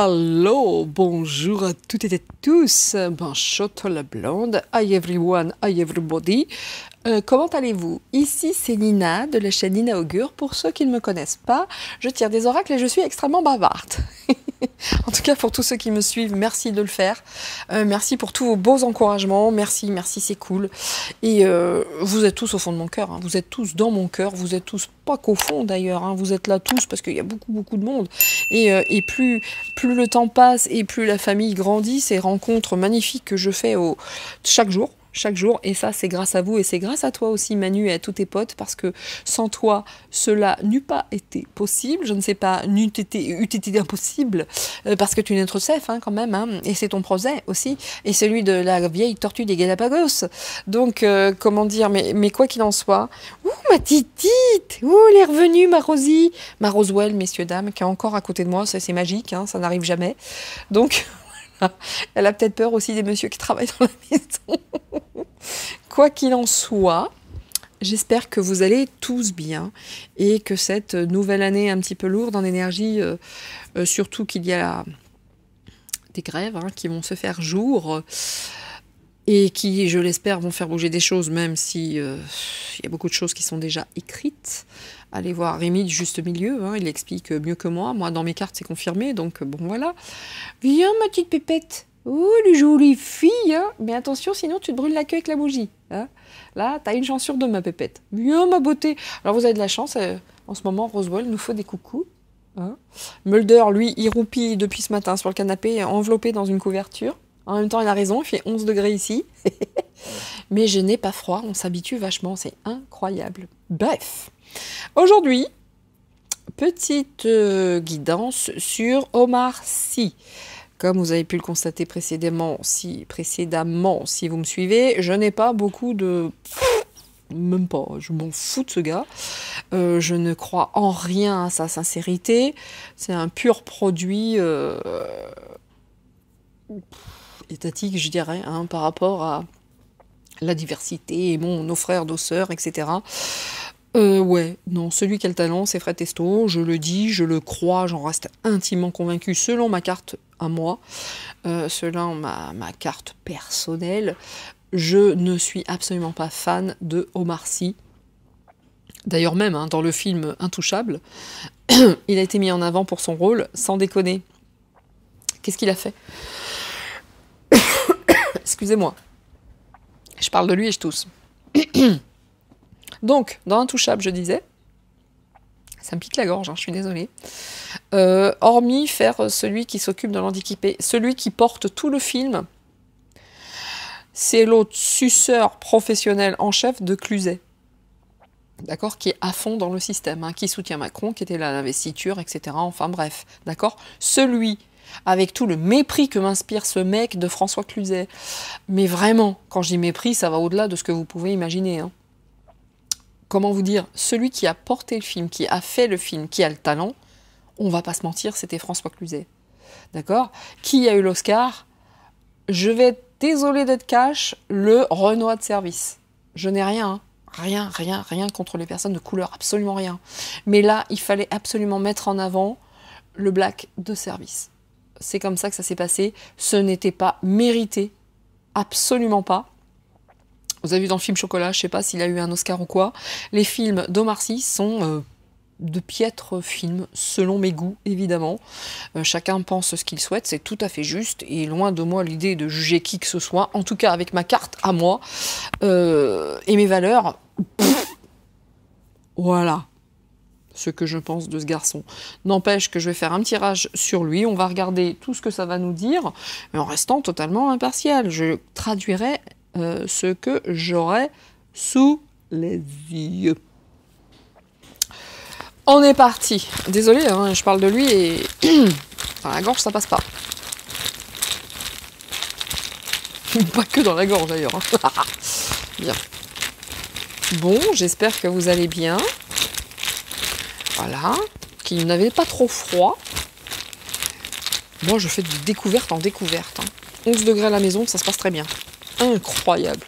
Allô, bonjour à toutes et à tous, bonjour la blonde, hi everyone, hi everybody. Comment allez-vous? Ici c'est Nina de la chaîne Nina Augure. Pour ceux qui ne me connaissent pas, je tire des oracles et je suis extrêmement bavarde. En tout cas, pour tous ceux qui me suivent, merci de le faire. Merci pour tous vos beaux encouragements. Merci, c'est cool. Et vous êtes tous au fond de mon cœur. Hein. Vous êtes tous dans mon cœur. Vous êtes tous, pas qu'au fond d'ailleurs. Hein. Vous êtes là tous parce qu'il y a beaucoup de monde. Et plus le temps passe et plus la famille grandit, ces rencontres magnifiques que je fais chaque jour, et ça c'est grâce à vous et c'est grâce à toi aussi Manu et à tous tes potes, parce que sans toi cela n'eût pas été possible, je ne sais pas, eût été impossible, parce que tu es notre chef hein, quand même, hein, et c'est ton projet aussi, et celui de la vieille tortue des Galapagos, donc comment dire, mais quoi qu'il en soit, ouh ma titite, ouh elle est revenue ma Rosie, ma Roswell messieurs dames, qui est encore à côté de moi, ça c'est magique, hein, ça n'arrive jamais, donc... Elle a peut-être peur aussi des messieurs qui travaillent dans la maison. Quoi qu'il en soit, j'espère que vous allez tous bien et que cette nouvelle année un petit peu lourde en énergie, surtout qu'il y a des grèves hein, qui vont se faire jour et qui, je l'espère, vont faire bouger des choses, même si il y a beaucoup de choses qui sont déjà écrites. Allez voir Rémi du Juste Milieu, hein, il explique mieux que moi. Moi, dans mes cartes, c'est confirmé, donc bon, voilà. Viens, ma petite pépette. Oh, les jolies filles, hein. Mais attention, sinon tu te brûles la queue avec la bougie. Hein. Là, t'as une chance sur deux, ma pépette. Viens, ma beauté. Alors, vous avez de la chance. En ce moment, Roswell nous faut des coucous. Hein. Mulder, lui, il roupille depuis ce matin sur le canapé, enveloppé dans une couverture. En même temps, il a raison, il fait 11 degrés ici. Mais je n'ai pas froid, on s'habitue vachement, c'est incroyable. Bref. Aujourd'hui, petite guidance sur Omar Sy. Comme vous avez pu le constater précédemment, si vous me suivez, je n'ai pas beaucoup de... Même pas, je m'en fous de ce gars. Je ne crois en rien à sa sincérité. C'est un pur produit étatique, je dirais, hein, par rapport à la diversité, et nos frères, nos sœurs, etc. Ouais, non, celui qui a le talent, c'est Fred Testo, je le dis, je le crois, j'en reste intimement convaincu, selon ma carte à moi, selon ma carte personnelle, je ne suis absolument pas fan de Omar Sy. D'ailleurs même, hein, dans le film Intouchable, il a été mis en avant pour son rôle, sans déconner. Qu'est-ce qu'il a fait? Excusez-moi, je parle de lui et je tousse. Donc, dans Intouchable, je disais, ça me pique la gorge, hein, je suis désolée, hormis faire celui qui s'occupe de l'handicapé, celui qui porte tout le film, c'est l'autre suceur professionnel en chef de Cluzet, d'accord, qui est à fond dans le système, hein, qui soutient Macron, qui était là à l'investiture, etc., enfin bref, d'accord, celui avec tout le mépris que m'inspire ce mec de François Cluzet, mais vraiment, quand je dis mépris, ça va au-delà de ce que vous pouvez imaginer, hein. Comment vous dire, celui qui a porté le film, qui a fait le film, qui a le talent, on va pas se mentir, c'était François Cluzet. D'accord? Qui a eu l'Oscar? Je vais être désolée d'être cash, le Renoir de service. Je n'ai rien, hein. Rien contre les personnes de couleur, absolument rien. Mais là, il fallait absolument mettre en avant le black de service. C'est comme ça que ça s'est passé. Ce n'était pas mérité, absolument pas. Vous avez vu dans le film Chocolat, je ne sais pas s'il a eu un Oscar ou quoi. Les films d'Omar Sy sont de piètres films, selon mes goûts, évidemment. Chacun pense ce qu'il souhaite, c'est tout à fait juste. Et loin de moi l'idée de juger qui que ce soit, en tout cas avec ma carte à moi et mes valeurs. Voilà ce que je pense de ce garçon. N'empêche que je vais faire un tirage sur lui, on va regarder tout ce que ça va nous dire, mais en restant totalement impartial. Je traduirai ce que j'aurai sous les yeux. On est parti. Désolée, hein, je parle de lui et dans la gorge ça passe pas. Pas que dans la gorge d'ailleurs. Hein. Bien. Bon, j'espère que vous allez bien. Voilà. Qu'il n'avait pas trop froid. Moi, je fais de découverte en découverte. Hein. 11 degrés à la maison, ça se passe très bien. Incroyable.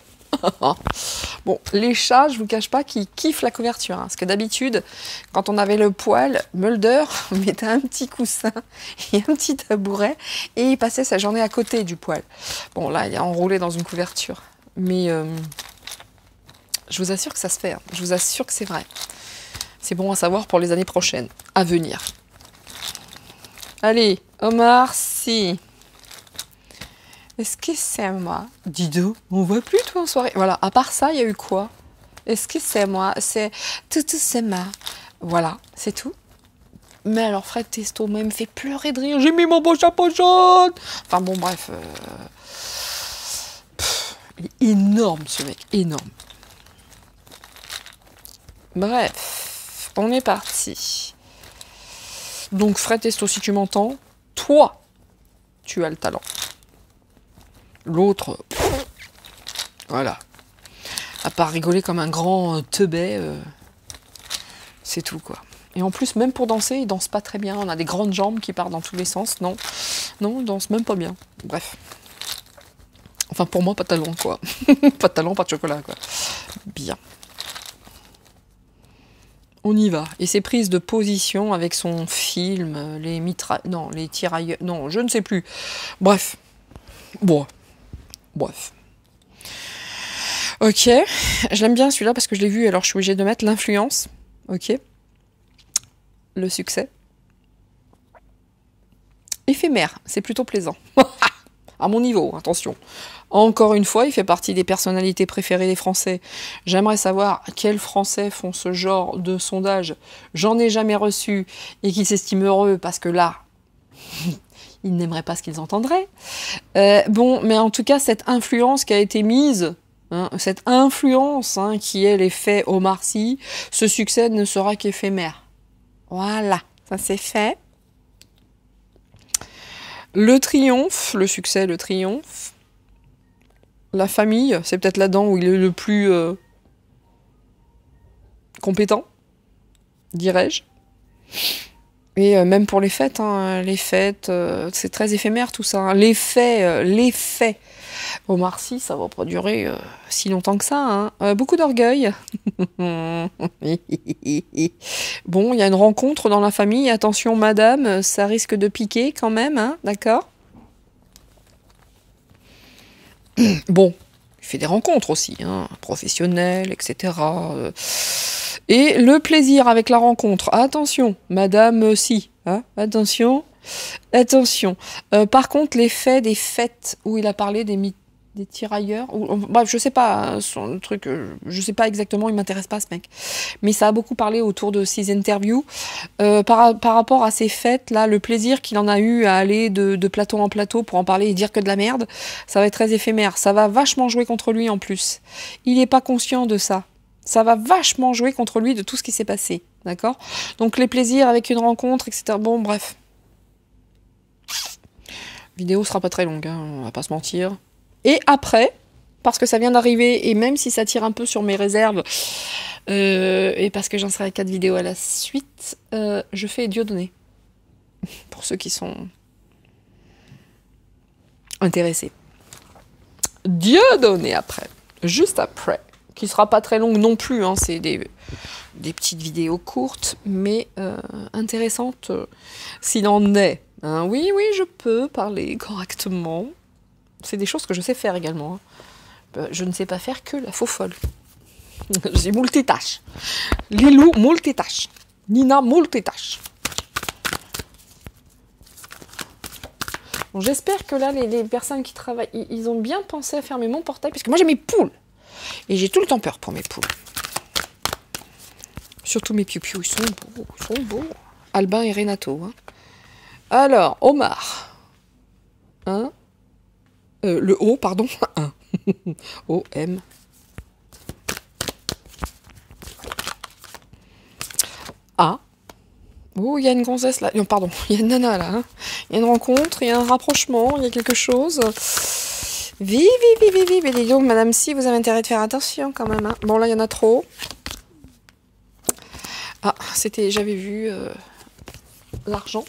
Bon, les chats, je vous cache pas qu'ils kiffent la couverture. Hein, parce que d'habitude, quand on avait le poêle, Mulder mettait un petit coussin et un petit tabouret et il passait sa journée à côté du poêle. Bon, là, il est enroulé dans une couverture. Mais je vous assure que ça se fait. Hein. Je vous assure que c'est vrai. C'est bon à savoir pour les années prochaines, à venir. Allez, Omar, si. Est-ce que c'est moi? Dido, on voit plus toi en soirée. Voilà, à part ça, il y a eu quoi? Est-ce que c'est moi? C'est tout c'est ma. Voilà, c'est tout. Mais alors Fred Testo, moi, il me fait pleurer de rire. J'ai mis mon beau chapeau jaune. Enfin bon, bref. Il est énorme ce mec, énorme. Bref, on est parti. Donc Fred Testo, si tu m'entends, toi, tu as le talent. L'autre, voilà. À part rigoler comme un grand teubé, c'est tout quoi. Et en plus, même pour danser, il danse pas très bien. On a des grandes jambes qui partent dans tous les sens. Non, non, il danse même pas bien. Bref. Enfin, pour moi, pas de talent quoi. Pas de talent, pas de chocolat quoi. Bien. On y va. Et ses prises de position avec son film, les non, les tirailleurs, non, je ne sais plus. Bref. Bon. Bref. Ok. Je l'aime bien celui-là parce que je l'ai vu, alors je suis obligée de mettre l'influence. Ok. Le succès. Éphémère, c'est plutôt plaisant. À mon niveau, attention. Encore une fois, il fait partie des personnalités préférées des Français. J'aimerais savoir quels Français font ce genre de sondage. J'en ai jamais reçu et qui s'estiment heureux parce que là, ils n'aimeraient pas ce qu'ils entendraient. Bon, mais en tout cas, cette influence qui a été mise, hein, cette influence qui est l'effet Omar Sy, ce succès ne sera qu'éphémère. Voilà, ça c'est fait. Le triomphe, le succès, le triomphe. La famille, c'est peut-être là-dedans où il est le plus compétent, dirais-je. Et même pour les fêtes, c'est très éphémère tout ça. Hein. L'effet Omar Sy, ça va pas durer si longtemps que ça. Hein. Beaucoup d'orgueil. Bon, il y a une rencontre dans la famille. Attention, madame, ça risque de piquer quand même, hein, d'accord? Bon, il fait des rencontres aussi, hein, professionnelles, etc. Et le plaisir avec la rencontre. Attention, madame, si. Hein, attention. Attention. Par contre, l'effet des fêtes où il a parlé des tirailleurs, bref, je sais pas, son truc, je sais pas exactement, il m'intéresse pas ce mec. Mais ça a beaucoup parlé autour de ses interviews. Par rapport à ces fêtes, là, le plaisir qu'il en a eu à aller de plateau en plateau pour en parler et dire que de la merde, ça va être très éphémère. Ça va vachement jouer contre lui en plus. Il n'est pas conscient de ça. Ça va vachement jouer contre lui de tout ce qui s'est passé. D'accord? Donc les plaisirs avec une rencontre, etc. Bon, bref. La vidéo sera pas très longue, hein, on va pas se mentir. Et après, parce que ça vient d'arriver, et même si ça tire un peu sur mes réserves, et parce que j'en serai à 4 vidéos à la suite, je fais Dieudonné. Pour ceux qui sont intéressés. Dieudonné après. Juste après. Qui sera pas très longue non plus, hein, c'est des petites vidéos courtes, mais intéressantes s'il en est. Hein. Oui, je peux parler correctement. C'est des choses que je sais faire également. Hein. Je ne sais pas faire que la faux folle. Je suis multitâche. Lilou, multitâche. Nina, multitâche. Bon, j'espère que là, les personnes qui travaillent, ils ont bien pensé à fermer mon portail, parce que moi j'ai mes poules. Et j'ai tout le temps peur pour mes poules. Surtout mes piou-piou, ils sont beaux. Albin et Renato. Hein. Alors, Omar. Hein? Le O, pardon. 1. O-M. A. Oh, il y a une gonzesse là. Non, pardon, il y a une nana là. Hein. Il y a une rencontre, il y a un rapprochement, il y a quelque chose. Vive. Et dis donc, madame, si vous avez intérêt de faire attention quand même. Hein. Bon, là, il y en a trop. Ah, j'avais vu l'argent,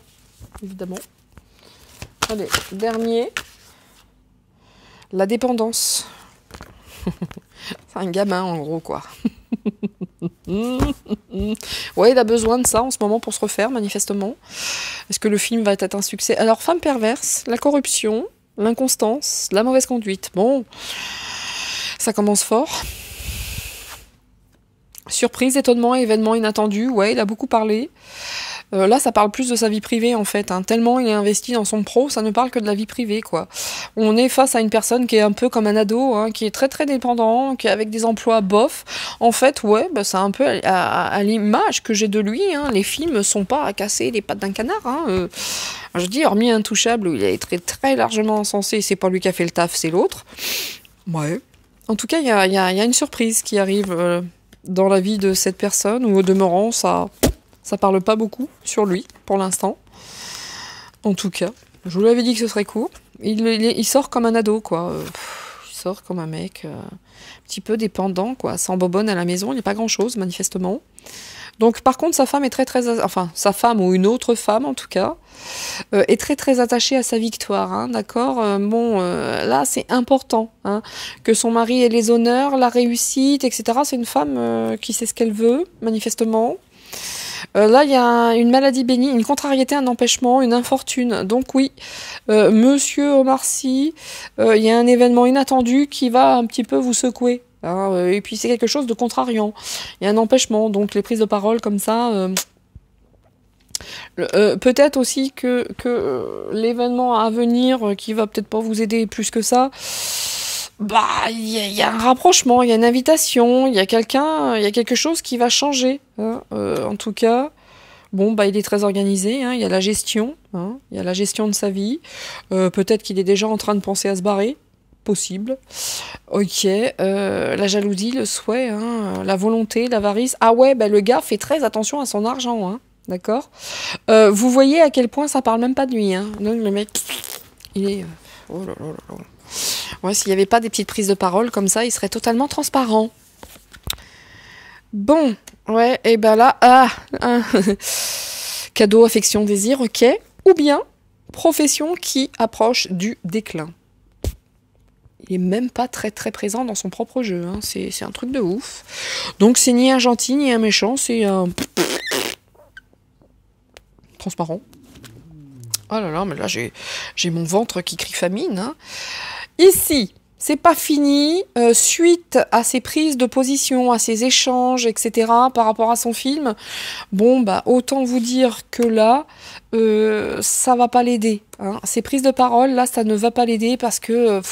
évidemment. Allez, dernier. La dépendance. un gamin en gros quoi. Ouais, il a besoin de ça en ce moment pour se refaire manifestement. Est-ce que le film va être un succès? Alors, femme perverse, la corruption, l'inconstance, la mauvaise conduite. Bon, ça commence fort. Surprise, étonnement, événement inattendu. Ouais, il a beaucoup parlé. Là, ça parle plus de sa vie privée, en fait. Hein. Tellement il est investi dans son pro, ça ne parle que de la vie privée, quoi. On est face à une personne qui est un peu comme un ado, hein, qui est très très dépendant, qui est avec des emplois bof. En fait, ouais, bah, c'est un peu à l'image que j'ai de lui. Hein. Les films sont pas à casser les pattes d'un canard. Hein. Je dis, hormis Intouchable, où il a été très largement encensé, c'est pas lui qui a fait le taf, c'est l'autre. Ouais. En tout cas, il y a une surprise qui arrive dans la vie de cette personne, ou au demeurant, ça parle pas beaucoup sur lui, pour l'instant. En tout cas, je vous l'avais dit que ce serait court. Il sort comme un ado, quoi. Il sort comme un mec un petit peu dépendant, quoi. Sans bobonne à la maison, il n'est pas grand-chose, manifestement. Donc, par contre, sa femme est enfin, sa femme ou une autre femme, en tout cas, est très très attachée à sa victoire, hein, d'accord. Là, c'est important, hein, que son mari ait les honneurs, la réussite, etc. C'est une femme qui sait ce qu'elle veut, manifestement. Là, il y a une maladie bénigne, une contrariété, un empêchement, une infortune. Donc oui, Monsieur Omar Sy, il y a un événement inattendu qui va un petit peu vous secouer. Hein, et puis c'est quelque chose de contrariant. Il y a un empêchement, donc les prises de parole comme ça... peut-être aussi que l'événement à venir, qui va peut-être pas vous aider plus que ça... Bah, il y a un rapprochement, il y a une invitation, il y a quelque chose qui va changer. Hein, en tout cas, bon, bah, il est très organisé. Hein, il y a la gestion, hein, il y a la gestion de sa vie. Peut-être qu'il est déjà en train de penser à se barrer, possible. Ok, la jalousie, le souhait, hein, la volonté, l'avarice. Ah ouais, bah, le gars fait très attention à son argent, hein, d'accord. Vous voyez à quel point ça parle même pas de lui. Hein. Donc, le mec, il est, oh là là là là. Ouais, s'il n'y avait pas des petites prises de parole comme ça, il serait totalement transparent. Bon, ouais, et ben là, cadeau, affection, désir, ok. Ou bien, profession qui approche du déclin. Il est même pas très très présent dans son propre jeu, hein. C'est un truc de ouf. Donc c'est ni un gentil, ni un méchant, c'est un... transparent. Oh là là, mais là j'ai mon ventre qui crie famine, hein. Ici, c'est pas fini, suite à ses prises de position, à ses échanges, etc., par rapport à son film, bon, bah, autant vous dire que là, ça va pas l'aider. Hein. Ces prises de parole, là, ça ne va pas l'aider parce que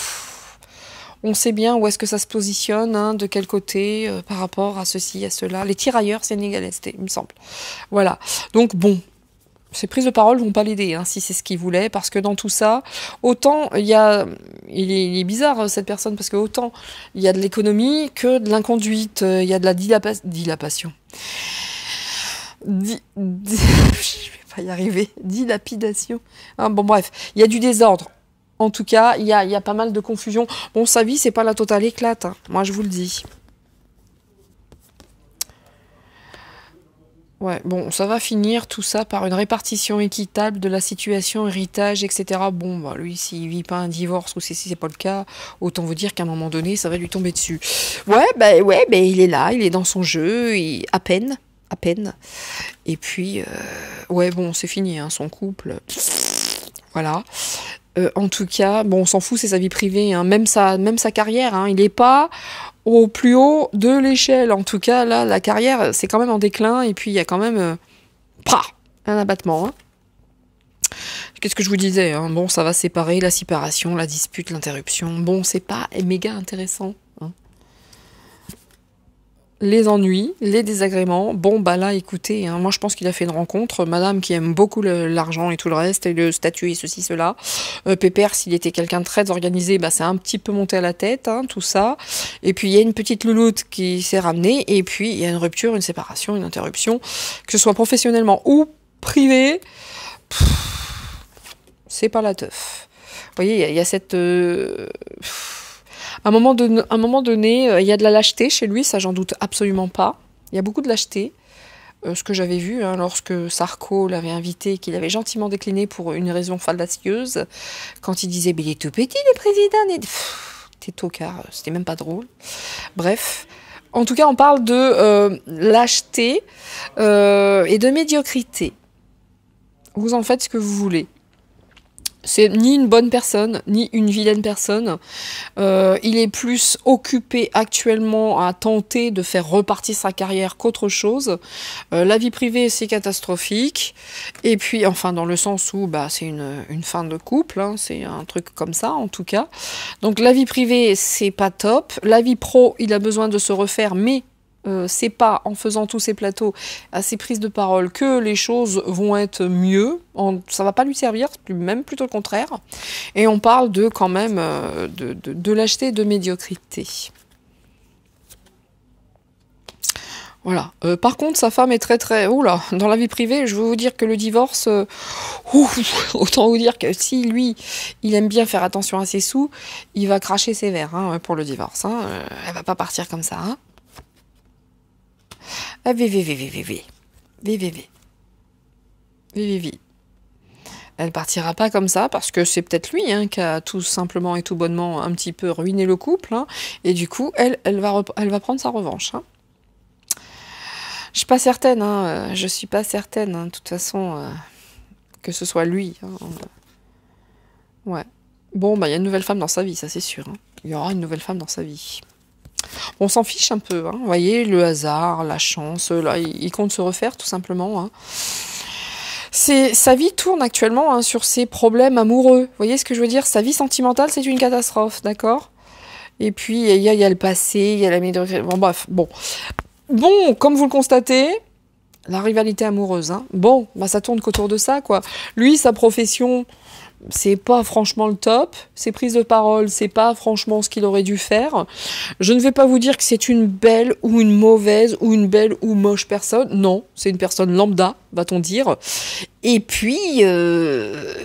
on sait bien où est-ce que ça se positionne, hein, de quel côté, par rapport à ceci, à cela. Les tirailleurs sénégalais, il me semble. Voilà. Donc, bon. Ces prises de parole vont pas l'aider, hein, si c'est ce qu'il voulait, parce que dans tout ça, autant il est bizarre cette personne, parce que autant il y a de l'économie que de l'inconduite, il y a de la dilapation. Je vais pas y arriver. Dilapidation. Hein, bon bref, il y a du désordre. En tout cas, il y a pas mal de confusion. Bon, sa vie, c'est pas la totale éclate, hein, moi je vous le dis. Ouais, bon, ça va finir tout ça par une répartition équitable de la situation, héritage, etc. Bon, bah, lui, s'il vit pas un divorce ou si c'est pas le cas, autant vous dire qu'à un moment donné, ça va lui tomber dessus. Ouais, il est là, il est dans son jeu, à peine. Et puis, ouais, bon, c'est fini, hein, son couple. Voilà. En tout cas, bon, on s'en fout, c'est sa vie privée, hein, même sa carrière, hein, il n'est pas au plus haut de l'échelle. En tout cas, là, la carrière, c'est quand même en déclin, et puis il y a quand même un abattement. Hein. Qu'est-ce que je vous disais, hein, bon, ça va séparer, la séparation, la dispute, l'interruption. Bon, c'est pas méga intéressant. Hein. Les ennuis, les désagréments. Bon, bah là, écoutez, hein, moi je pense qu'il a fait une rencontre. Madame qui aime beaucoup l'argent et tout le reste, et le statut et ceci, cela. Pépère, s'il était quelqu'un de très organisé, bah c'est un petit peu monté à la tête, hein, tout ça. Et puis il y a une petite louloute qui s'est ramenée, et puis il y a une rupture, une séparation, une interruption, que ce soit professionnellement ou privé. C'est pas la teuf. Vous voyez, il y a cette... À un moment donné, il y a de la lâcheté chez lui, ça j'en doute absolument pas. Il y a beaucoup de lâcheté. Ce que j'avais vu, hein, lorsque Sarko l'avait invité, qu'il avait gentiment décliné pour une raison fallacieuse, quand il disait « il est tout petit, le président !» T'es tocard, c'était même pas drôle. Bref. En tout cas, on parle de lâcheté et de médiocrité. Vous en faites ce que vous voulez. C'est ni une bonne personne, ni une vilaine personne. Il est plus occupé actuellement à tenter de faire repartir sa carrière qu'autre chose. La vie privée, c'est catastrophique. Et puis, enfin, dans le sens où bah, c'est une fin de couple, hein, c'est un truc comme ça, en tout cas. Donc, la vie privée, c'est pas top. La vie pro, il a besoin de se refaire, mais c'est pas en faisant tous ces plateaux, à ces prises de parole, que les choses vont être mieux. Ça va pas lui servir, même plutôt le contraire. Et on parle de quand même de lâcheté, de médiocrité. Voilà. Par contre, sa femme est très très... Oula, dans la vie privée, je veux vous dire que le divorce... autant vous dire que si lui, il aime bien faire attention à ses sous, il va cracher ses verres hein, pour le divorce. Hein. Elle va pas partir comme ça. Hein. Vivi. Elle partira pas comme ça parce que c'est peut-être lui hein, qui a tout simplement et tout bonnement un petit peu ruiné le couple. Hein, et du coup, elle va prendre sa revanche. Hein. Je suis pas certaine. Hein, je suis pas certaine. Hein, de toute façon, que ce soit lui. Hein, ouais. Bon, bah il y a une nouvelle femme dans sa vie, ça c'est sûr. Hein. Il y aura une nouvelle femme dans sa vie. On s'en fiche un peu, hein. Vous voyez, le hasard, la chance, là, il compte se refaire tout simplement. Hein. Sa vie tourne actuellement hein, sur ses problèmes amoureux. Vous voyez ce que je veux dire? Sa vie sentimentale, c'est une catastrophe, d'accord? Et puis, il y a le passé, il y a la médiocrité. Bon, bref, bon. Bon, comme vous le constatez, la rivalité amoureuse, hein. Bon, bah, ça tourne qu'autour de ça, quoi. Lui, sa profession... c'est pas franchement le top, ses prises de parole, c'est pas franchement ce qu'il aurait dû faire. Je ne vais pas vous dire que c'est une belle ou une mauvaise ou une belle ou moche personne, non, c'est une personne lambda, va-t-on dire. Et puis,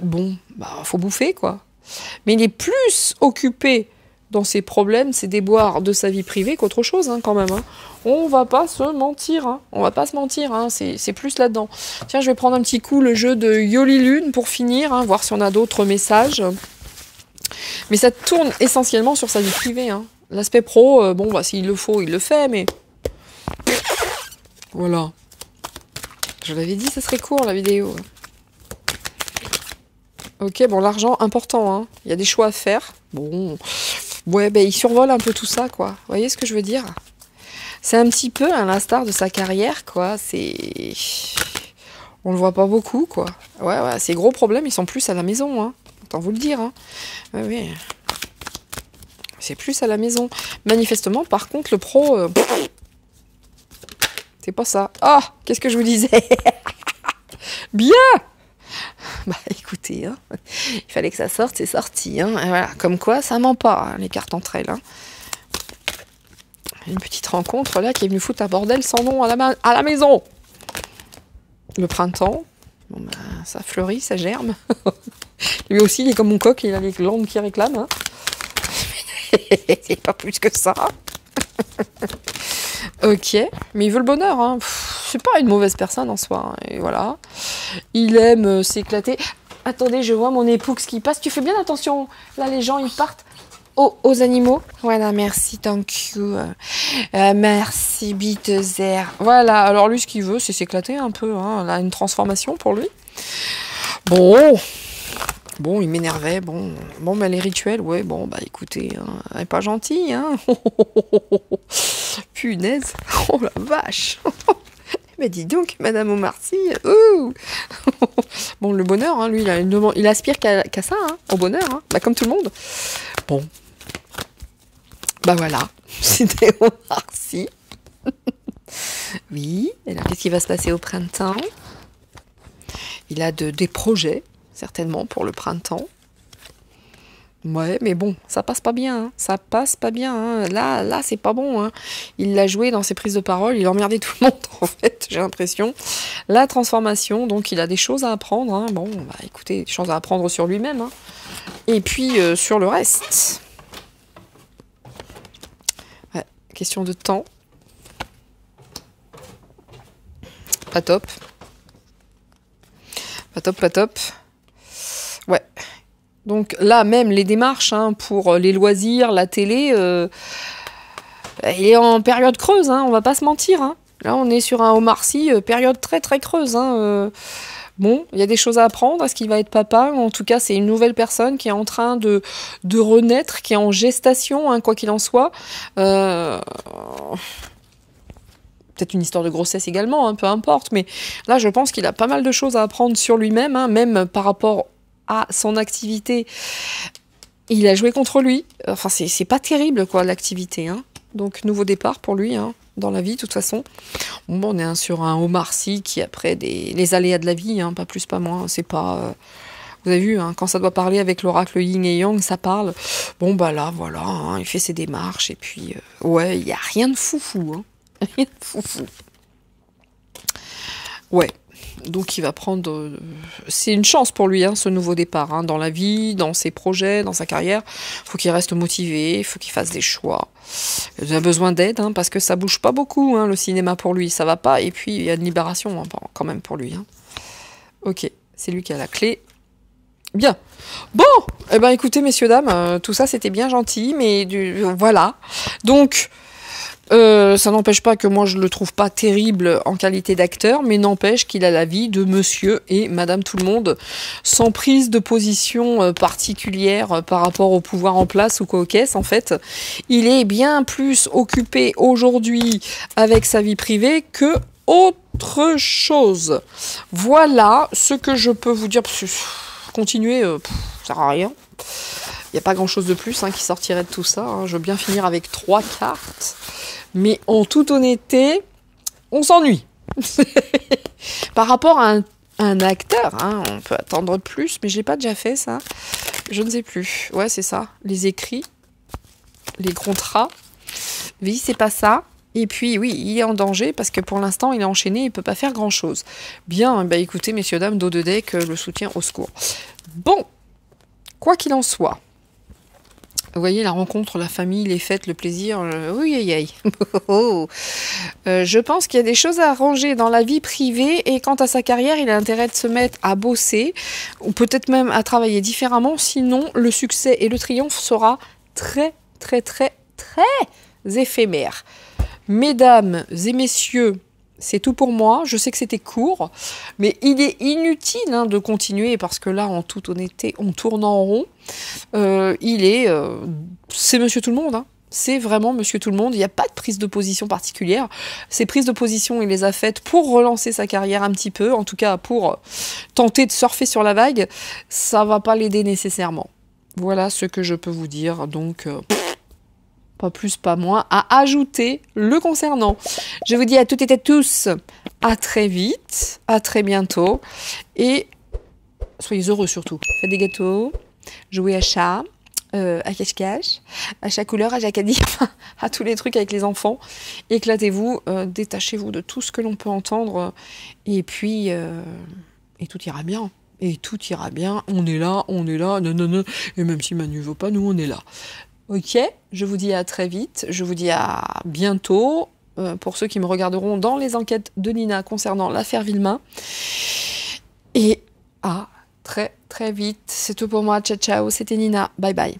bon, bah faut bouffer quoi. Mais il est plus occupé dans ses problèmes, ses déboires de sa vie privée qu'autre chose hein, quand même. Hein. On va pas se mentir, hein. On va pas se mentir, hein. C'est plus là-dedans. Tiens, je vais prendre un petit coup le jeu de Yoli Lune pour finir, hein, voir si on a d'autres messages. Mais ça tourne essentiellement sur sa vie privée. Hein. L'aspect pro, bon, bah, s'il le faut, il le fait, mais... Voilà. Je l'avais dit, ça serait court, la vidéo. Ok, bon, l'argent, important, hein. Il y a des choix à faire. Bon... Ouais, ben il survole un peu tout ça, quoi. Vous voyez ce que je veux dire? C'est un petit peu à l'instar de sa carrière, quoi. C'est... On le voit pas beaucoup, quoi. Ouais, ces gros problèmes, ils sont plus à la maison, hein. Autant vous le dire, hein. Ouais, oui. C'est plus à la maison. Manifestement, par contre, le pro... c'est pas ça. Ah, qu'est-ce que je vous disais? Bien! Bah écoutez, hein, il fallait que ça sorte, c'est sorti. Hein, voilà. Comme quoi, ça ment pas, hein, les cartes entre elles. Hein. Une petite rencontre là qui est venue foutre un bordel sans nom à la maison. Le printemps, bon, bah, ça fleurit, ça germe. Lui aussi, il est comme mon coq, il a les glandes qui réclament. Hein. C'est pas plus que ça. Ok, mais il veut le bonheur. Hein. C'est pas une mauvaise personne en soi. Hein. Et voilà. Il aime s'éclater. Attendez, je vois mon époux qui passe. Tu fais bien attention. Là, les gens, ils partent aux animaux. Voilà, merci, thank you. Merci, Bitzer. Voilà, alors lui, ce qu'il veut, c'est s'éclater un peu. Hein. Là, une transformation pour lui. Bon, il m'énervait. Bon, mais les rituels, ouais, bon, bah écoutez, hein, elle est pas gentille, hein. Punaise, oh la vache. Mais dis donc, Madame Omarcy, bon, le bonheur, hein, lui, il aspire qu'à ça, hein, au bonheur, hein, bah, comme tout le monde. Bon, bah voilà, c'était Omarcy. Oui, et là, qu'est-ce qui va se passer au printemps? Il a des projets, certainement, pour le printemps. Ouais, mais bon, ça passe pas bien, hein. Ça passe pas bien, hein. Là, c'est pas bon, hein. Il l'a joué dans ses prises de parole, il a emmerdé tout le monde, en fait, j'ai l'impression. La transformation, donc il a des choses à apprendre, hein. Bon, bah écoutez, des choses à apprendre sur lui-même, hein. Et puis, sur le reste. Ouais, question de temps. Pas top. Pas top. Ouais. Donc là, même les démarches hein, pour les loisirs, la télé, Il est en période creuse, hein, on va pas se mentir. Hein. Là, on est sur un Omar Sy, période très très creuse. Hein, bon, il y a des choses à apprendre. Est-ce qu'il va être papa? En tout cas, c'est une nouvelle personne qui est en train de renaître, qui est en gestation, hein, quoi qu'il en soit. Peut-être une histoire de grossesse également, hein, peu importe. Mais là, je pense qu'il a pas mal de choses à apprendre sur lui-même, hein, même par rapport à son activité. Il a joué contre lui. Enfin, c'est pas terrible, quoi, l'activité. Hein. Donc, nouveau départ pour lui, hein, dans la vie, de toute façon. Bon, on est sur un Omar Sy qui, après les aléas de la vie, hein, pas plus, pas moins. C'est pas... Vous avez vu, hein, quand ça doit parler avec l'oracle Yin et Yang, ça parle. Bon, bah là, voilà, hein, il fait ses démarches. Et puis, ouais, il n'y a rien de foufou, hein. Rien de foufou. Ouais. Donc il va prendre... C'est une chance pour lui, hein, ce nouveau départ, hein, dans la vie, dans ses projets, dans sa carrière. Il faut qu'il reste motivé, il faut qu'il fasse des choix. Il a besoin d'aide, hein, parce que ça bouge pas beaucoup, hein, le cinéma pour lui, ça va pas. Et puis il y a une libération, hein, quand même pour lui. Hein. Ok, c'est lui qui a la clé. Bien. Bon, eh ben écoutez, messieurs, dames, tout ça c'était bien gentil, mais voilà. Donc... ça n'empêche pas que moi je le trouve pas terrible en qualité d'acteur, mais n'empêche qu'il a la vie de monsieur et madame tout le monde, sans prise de position particulière par rapport au pouvoir en place ou quoi aux caisses en fait. Il est bien plus occupé aujourd'hui avec sa vie privée que autre chose. Voilà ce que je peux vous dire. Continuer, ça sert à rien. Il n'y a pas grand-chose de plus, hein, qui sortirait de tout ça. Hein. Je veux bien finir avec 3 cartes. Mais en toute honnêteté, on s'ennuie. Par rapport à un acteur, hein, on peut attendre plus, mais je l'ai pas déjà fait, ça. Je ne sais plus. Ouais, c'est ça. Les écrits, les contrats. Oui, c'est pas ça. Et puis, oui, il est en danger parce que pour l'instant, il est enchaîné, il ne peut pas faire grand-chose. Bien, bah écoutez, messieurs, dames, dos de deck, le soutien au secours. Bon, quoi qu'il en soit. Vous voyez, la rencontre, la famille, les fêtes, le plaisir, oui, aïe, aïe. Je pense qu'il y a des choses à arranger dans la vie privée et quant à sa carrière, il a intérêt de se mettre à bosser ou peut-être même à travailler différemment, sinon le succès et le triomphe sera très, très, très, très éphémère. Mesdames et messieurs, c'est tout pour moi. Je sais que c'était court, mais il est inutile, hein, de continuer parce que là, en toute honnêteté, on tourne en rond. C'est Monsieur Tout le Monde. Hein. C'est vraiment Monsieur Tout le Monde. Il n'y a pas de prise de position particulière. Ces prises de position, il les a faites pour relancer sa carrière un petit peu, en tout cas pour tenter de surfer sur la vague. Ça va pas l'aider nécessairement. Voilà ce que je peux vous dire. Donc... pas plus, pas moins, à ajouter le concernant. Je vous dis à toutes et à tous, à très vite, à très bientôt, et soyez heureux surtout. Faites des gâteaux, jouez à chat, à cache-cache, à chat couleur, à jacadi, à tous les trucs avec les enfants. Éclatez-vous, détachez-vous de tout ce que l'on peut entendre, et puis, et tout ira bien. Et tout ira bien, on est là, non, et même si Manu ne veut pas, nous on est là. Ok, je vous dis à très vite, je vous dis à bientôt, pour ceux qui me regarderont dans les enquêtes de Nina concernant l'affaire Villemain. Et à très très vite, c'est tout pour moi, ciao ciao, c'était Nina, bye bye.